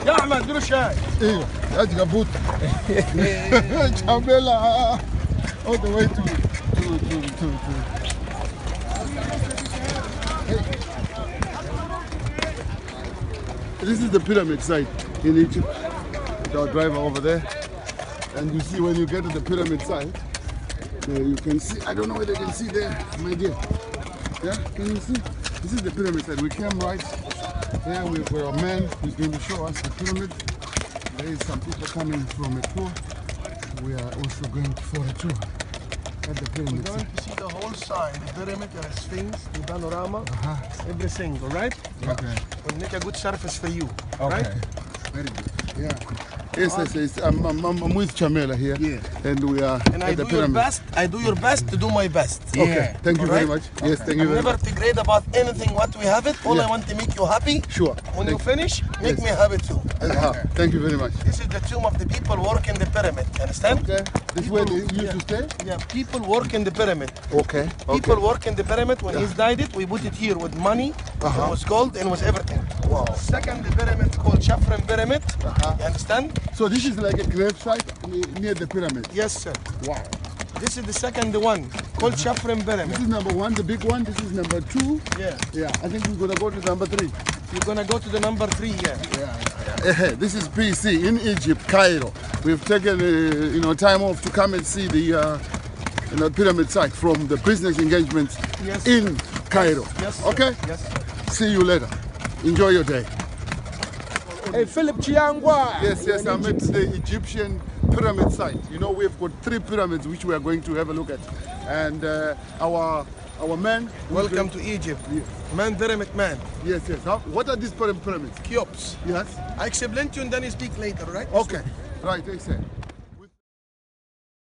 يا احمد ديروا شاي. ايوه يا جابوت. Chamela all the way to. This is the pyramid site in Egypt. Our driver over there, and you see when you get to the pyramid site, you can see. I don't know whether you can see there, my dear. Yeah, can you see? This is the pyramid site. We came right there with a man who's going to show us the pyramid. There is some people coming from a tour. We are also going for a tour at the pyramid. We're going to see the whole side, the pyramid, the Sphinx, the panorama, everything, all right? Okay. We'll make a good surface for you, Okay. right? Very good. Yeah. Yes. I'm with Chamela here, and we are And at I the do your pyramid. best. I do your best to do my best. Okay. Thank you very Alright? much. Yes. Thank you I'm very never much. degrade about anything what we have it. All I Yeah. want to make you happy. Sure. When you Thank finish, make Yes. me happy too. Thank you very much. This is the tomb of the people work in the pyramid. Understand? Okay. This way they used to stay. Yeah, people work in the pyramid. Okay. People work in the pyramid. When he's died it, we put it here with money. It was gold and was everything. Wow. Second, the pyramid called Chafran Pyramid. You understand? So this is like a grave site near the pyramid. Yes, sir. Wow. This is the second one called Chafran Pyramid. This is number one, the big one. This is number two. Yeah. Yeah. I think we're gonna go to number three. You're gonna go to the number 3 here. This is PC in Egypt, Cairo. We've taken time off to come and see the pyramid site from the business engagements Yes. in Cairo. Yes, sir. Okay. Yes, sir. See you later. Enjoy your day. Hey, Philip Chiangwa. Yes, I'm at the Egyptian pyramid site. You know, we've got 3 pyramids which we are going to have a look at, and our man. Welcome to Egypt. Man, pyramid man. Yes. What are these pyramids? Cheops. Yes. I explain to you and then you speak later, right? Okay. Right. They say.